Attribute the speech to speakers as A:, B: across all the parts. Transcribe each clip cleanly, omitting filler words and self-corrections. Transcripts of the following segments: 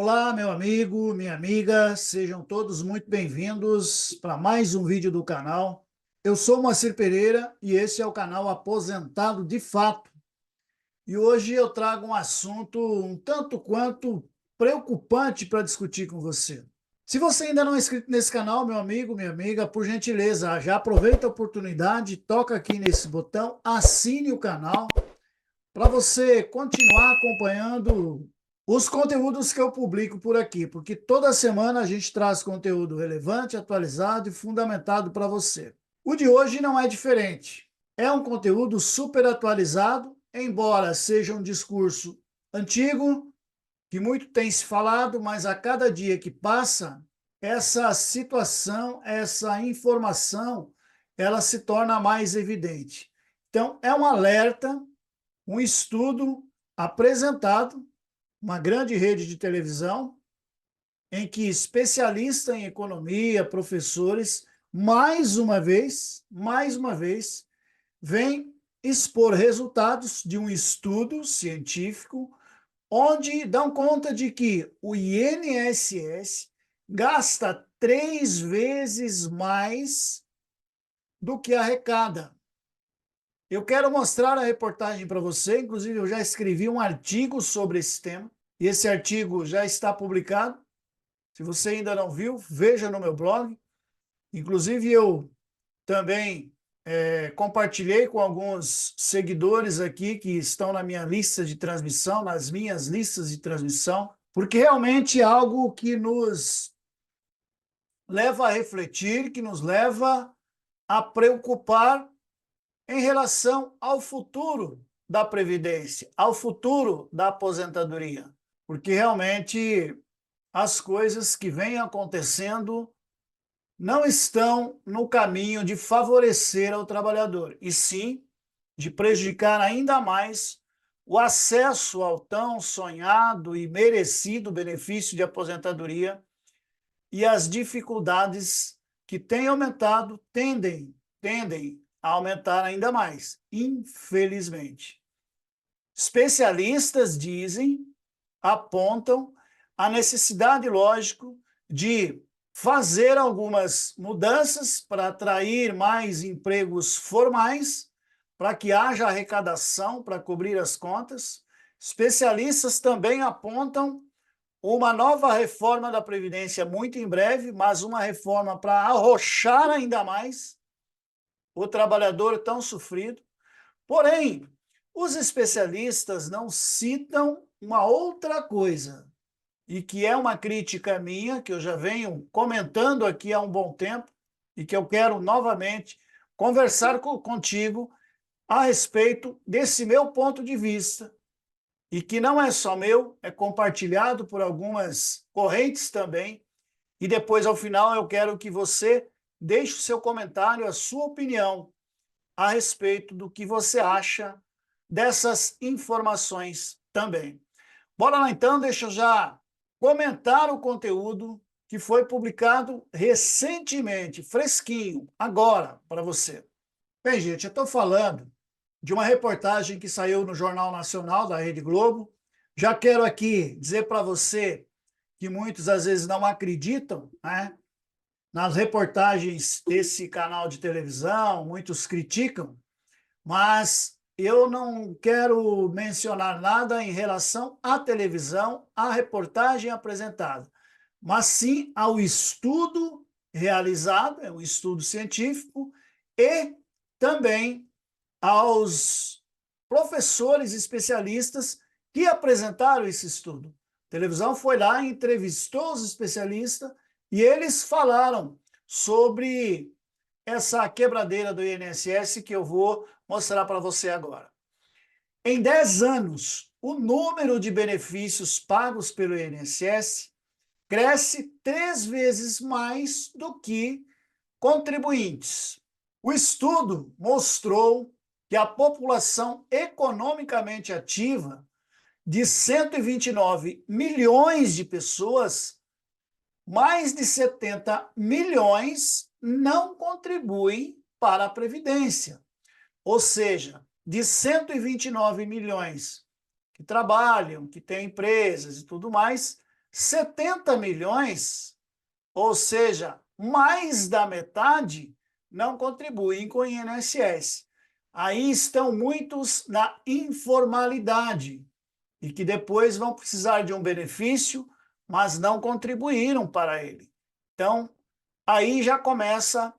A: Olá, meu amigo, minha amiga, sejam todos muito bem-vindos para mais um vídeo do canal. Eu sou Moacir Pereira e esse é o canal Aposentado de Fato. E hoje eu trago um assunto um tanto quanto preocupante para discutir com você. Se você ainda não é inscrito nesse canal, meu amigo, minha amiga, por gentileza, já aproveita a oportunidade, toca aqui nesse botão, assine o canal para você continuar acompanhando os conteúdos que eu publico por aqui, porque toda semana a gente traz conteúdo relevante, atualizado e fundamentado para você. O de hoje não é diferente. É um conteúdo super atualizado, embora seja um discurso antigo, que muito tem se falado, mas a cada dia que passa, essa situação, essa informação, ela se torna mais evidente. Então, é um alerta, um estudo apresentado, uma grande rede de televisão, em que especialistas em economia, professores, mais uma vez, vêm expor resultados de um estudo científico, onde dão conta de que o INSS gasta 3 vezes mais do que arrecada. Eu quero mostrar a reportagem para você, inclusive eu já escrevi um artigo sobre esse tema, e esse artigo já está publicado. Se você ainda não viu, veja no meu blog. Inclusive eu também compartilhei com alguns seguidores aqui que estão na minha lista de transmissão, nas minhas listas de transmissão, porque realmente é algo que nos leva a refletir, que nos leva a preocupar em relação ao futuro da Previdência, ao futuro da aposentadoria, porque realmente as coisas que vêm acontecendo não estão no caminho de favorecer ao trabalhador, e sim de prejudicar ainda mais o acesso ao tão sonhado e merecido benefício de aposentadoria, e as dificuldades que têm aumentado tendem a aumentar ainda mais, infelizmente. Especialistas dizem, apontam a necessidade, lógico, de fazer algumas mudanças para atrair mais empregos formais, para que haja arrecadação para cobrir as contas. Especialistas também apontam uma nova reforma da Previdência muito em breve, mas uma reforma para arrochar ainda mais o trabalhador tão sofrido. Porém, os especialistas não citam uma outra coisa, e que é uma crítica minha, que eu já venho comentando aqui há um bom tempo, e que eu quero novamente conversar contigo a respeito desse meu ponto de vista, e que não é só meu, é compartilhado por algumas correntes também, e depois, ao final, eu quero que você deixe o seu comentário, a sua opinião a respeito do que você acha dessas informações também. Bora lá então, deixa eu já comentar o conteúdo que foi publicado recentemente, fresquinho, agora, para você. Bem, gente, eu estou falando de uma reportagem que saiu no Jornal Nacional da Rede Globo. Já quero aqui dizer para você que muitos às vezes não acreditam, né, nas reportagens desse canal de televisão, muitos criticam, mas eu não quero mencionar nada em relação à televisão, à reportagem apresentada, mas sim ao estudo realizado, é um estudo científico, e também aos professores especialistas que apresentaram esse estudo. A televisão foi lá, entrevistou os especialistas e eles falaram sobre essa quebradeira do INSS que eu vou mostrar para você agora. Em 10 anos, o número de benefícios pagos pelo INSS cresce 3 vezes mais do que contribuintes. O estudo mostrou que a população economicamente ativa de 129 milhões de pessoas, mais de 70 milhões não contribuem para a Previdência. Ou seja, de 129 milhões que trabalham, que têm empresas e tudo mais, 70 milhões, ou seja, mais da metade, não contribuem com o INSS. Aí estão muitos na informalidade e que depois vão precisar de um benefício, mas não contribuíram para ele. Então, aí já começa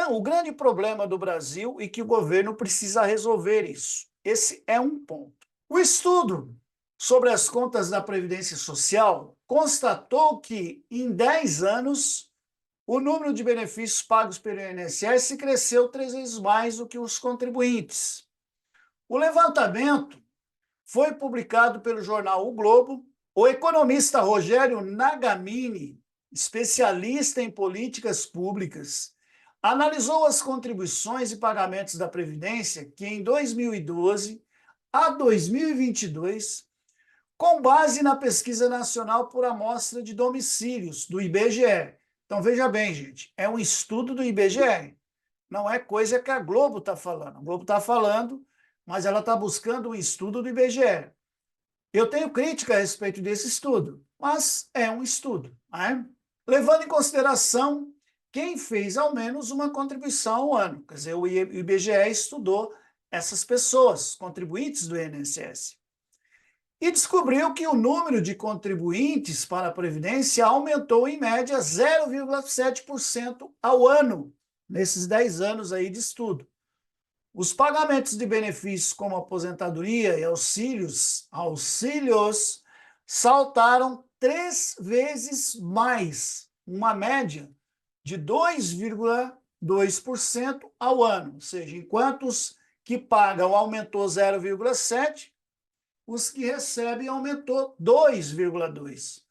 A: o grande problema do Brasil e que o governo precisa resolver isso. Esse é um ponto. O estudo sobre as contas da Previdência Social constatou que, em 10 anos, o número de benefícios pagos pelo INSS cresceu 3 vezes mais do que os contribuintes. O levantamento foi publicado pelo jornal O Globo. O economista Rogério Nagamini, especialista em políticas públicas, analisou as contribuições e pagamentos da Previdência que, em 2012 a 2022, com base na Pesquisa Nacional por Amostra de Domicílios, do IBGE. Então, veja bem, gente, é um estudo do IBGE, não é coisa que a Globo está falando. A Globo está falando, mas ela está buscando um estudo do IBGE. Eu tenho crítica a respeito desse estudo, mas é um estudo, né? Levando em consideração quem fez ao menos uma contribuição ao ano. Quer dizer, o IBGE estudou essas pessoas, contribuintes do INSS, e descobriu que o número de contribuintes para a Previdência aumentou em média 0,7% ao ano, nesses 10 anos aí de estudo. Os pagamentos de benefícios como aposentadoria e auxílios saltaram 3 vezes mais, uma média de 2,2% ao ano. Ou seja, enquanto os que pagam aumentou 0,7%, os que recebem aumentou 2,2%.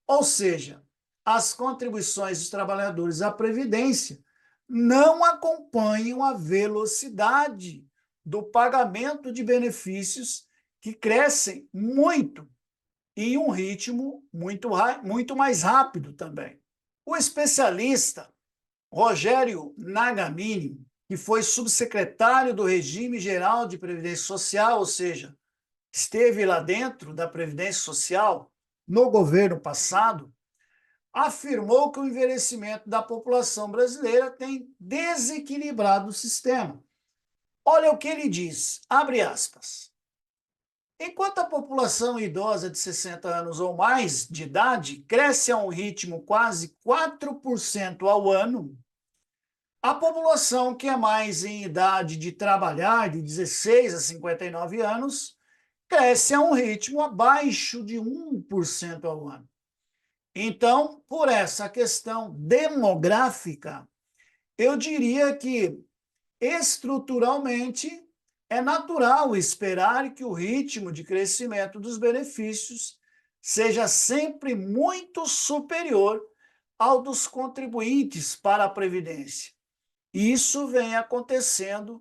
A: Ou seja, as contribuições dos trabalhadores à Previdência não acompanham a velocidade do pagamento de benefícios, que crescem muito e em um ritmo muito mais rápido também. O especialista Rogério Nagamini, que foi subsecretário do Regime Geral de Previdência Social, ou seja, esteve lá dentro da Previdência Social no governo passado, afirmou que o envelhecimento da população brasileira tem desequilibrado o sistema. Olha o que ele diz, abre aspas. Enquanto a população idosa de 60 anos ou mais de idade cresce a um ritmo quase 4% ao ano, a população que é mais em idade de trabalhar, de 16 a 59 anos, cresce a um ritmo abaixo de 1% ao ano. Então, por essa questão demográfica, eu diria que, estruturalmente, é natural esperar que o ritmo de crescimento dos benefícios seja sempre muito superior ao dos contribuintes para a Previdência. Isso vem acontecendo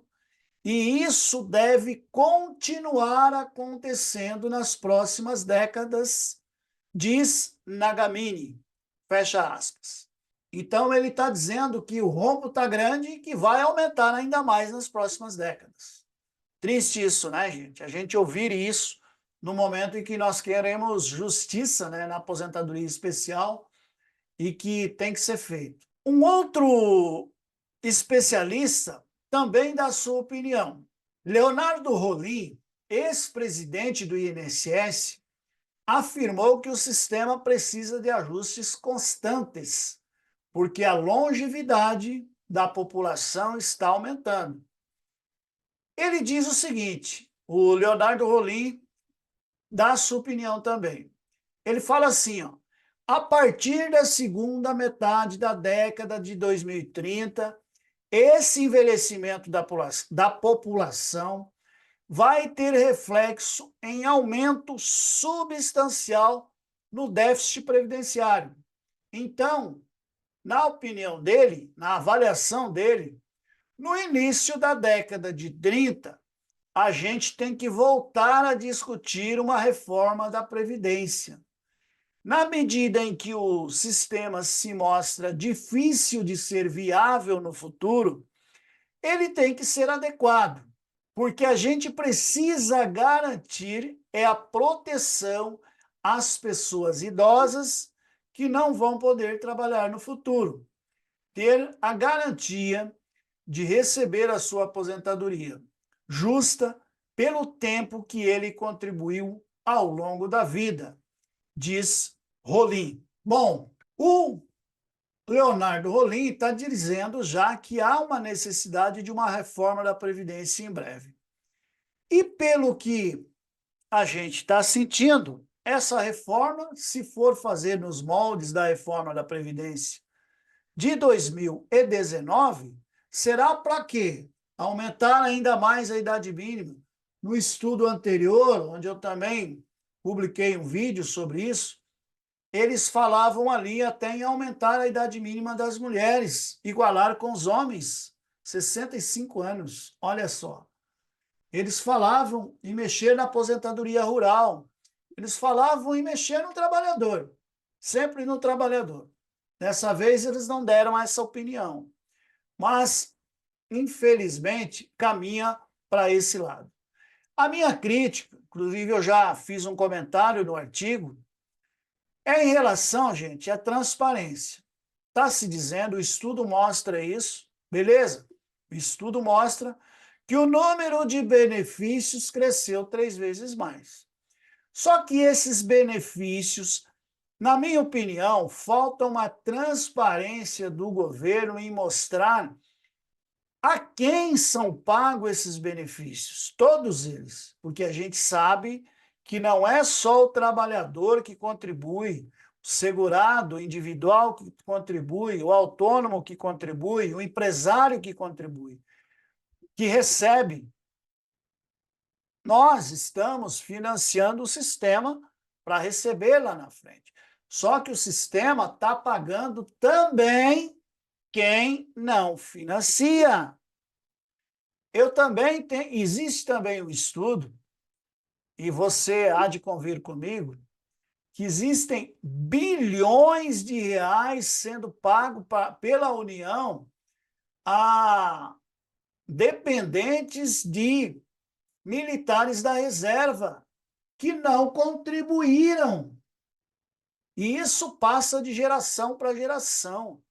A: e isso deve continuar acontecendo nas próximas décadas, diz Nagamini, fecha aspas. Então, ele está dizendo que o rombo está grande e que vai aumentar ainda mais nas próximas décadas. Triste isso, né, gente? A gente ouvir isso no momento em que nós queremos justiça, né, na aposentadoria especial e que tem que ser feito. Um outro especialista também dá sua opinião. Leonardo Rolim, ex-presidente do INSS, afirmou que o sistema precisa de ajustes constantes, porque a longevidade da população está aumentando. Ele diz o seguinte, o Leonardo Rolim dá a sua opinião também. Ele fala assim, ó, a partir da segunda metade da década de 2030, esse envelhecimento da população vai ter reflexo em aumento substancial no déficit previdenciário. Então, na opinião dele, na avaliação dele, no início da década de 30, a gente tem que voltar a discutir uma reforma da Previdência. Na medida em que o sistema se mostra difícil de ser viável no futuro, ele tem que ser adequado, porque a gente precisa garantir a proteção as pessoas idosas que não vão poder trabalhar no futuro, ter a garantia de receber a sua aposentadoria justa pelo tempo que ele contribuiu ao longo da vida, diz Rolim. Bom, o Leonardo Rolim está dizendo já que há uma necessidade de uma reforma da Previdência em breve. E pelo que a gente está sentindo, essa reforma, se for fazer nos moldes da reforma da Previdência de 2019, será para quê? Aumentar ainda mais a idade mínima. No estudo anterior, onde eu também publiquei um vídeo sobre isso, eles falavam ali até em aumentar a idade mínima das mulheres, igualar com os homens, 65 anos, olha só. Eles falavam em mexer na aposentadoria rural, eles falavam em mexer no trabalhador, sempre no trabalhador. Dessa vez eles não deram essa opinião, mas, infelizmente, caminha para esse lado. A minha crítica, inclusive eu já fiz um comentário no artigo, é em relação, gente, à transparência. Está se dizendo, o estudo mostra isso, beleza? O estudo mostra que o número de benefícios cresceu 3 vezes mais. Só que esses benefícios, na minha opinião, falta uma transparência do governo em mostrar a quem são pagos esses benefícios, todos eles, porque a gente sabe que não é só o trabalhador que contribui, o segurado individual que contribui, o autônomo que contribui, o empresário que contribui, que recebe. Nós estamos financiando o sistema para receber lá na frente. Só que o sistema está pagando também quem não financia. Existe também um estudo, e você há de convir comigo, que existem bilhões de reais sendo pagos pela União a dependentes de militares da reserva que não contribuíram. E isso passa de geração para geração.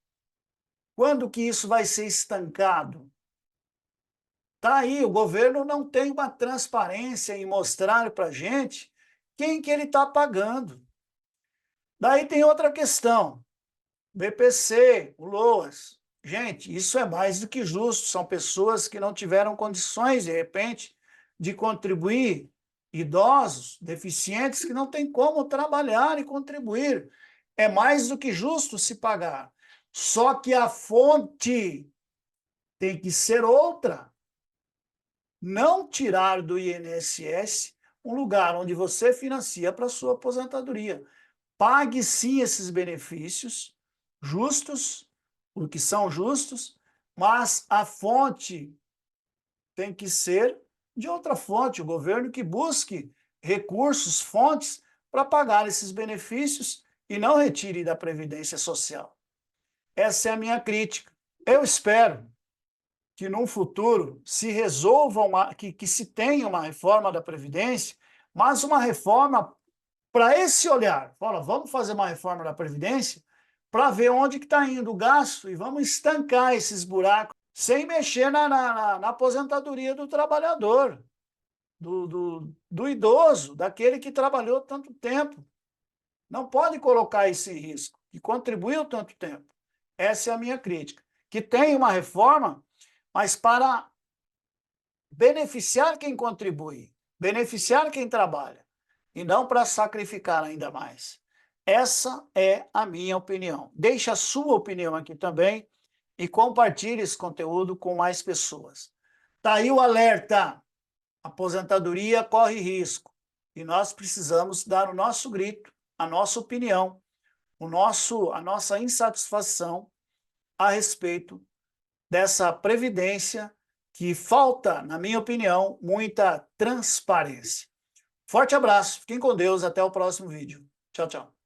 A: Quando que isso vai ser estancado? Está aí, o governo não tem uma transparência em mostrar para a gente quem que ele está pagando. Daí tem outra questão, BPC, o LOAS. Gente, isso é mais do que justo, são pessoas que não tiveram condições, de repente, de contribuir, idosos, deficientes, que não têm como trabalhar e contribuir. É mais do que justo se pagar. Só que a fonte tem que ser outra. Não tirar do INSS um lugar onde você financia para a sua aposentadoria. Pague sim esses benefícios justos, porque são justos, mas a fonte tem que ser de outra fonte, o governo que busque recursos, fontes para pagar esses benefícios e não retire da Previdência Social. Essa é a minha crítica. Eu espero que num futuro se resolva, que se tenha uma reforma da Previdência, mas uma reforma para esse olhar. Fala, vamos fazer uma reforma da Previdência para ver onde que está indo o gasto e vamos estancar esses buracos sem mexer na aposentadoria do trabalhador, do idoso, daquele que trabalhou tanto tempo. Não pode colocar isso em risco, que contribuiu tanto tempo. Essa é a minha crítica. Que tem uma reforma, mas para beneficiar quem contribui, beneficiar quem trabalha, e não para sacrificar ainda mais. Essa é a minha opinião. Deixe a sua opinião aqui também e compartilhe esse conteúdo com mais pessoas. Está aí o alerta. A aposentadoria corre risco e nós precisamos dar o nosso grito, a nossa opinião, a nossa insatisfação a respeito dessa previdência que falta, na minha opinião, muita transparência. Forte abraço, fiquem com Deus, até o próximo vídeo. Tchau, tchau.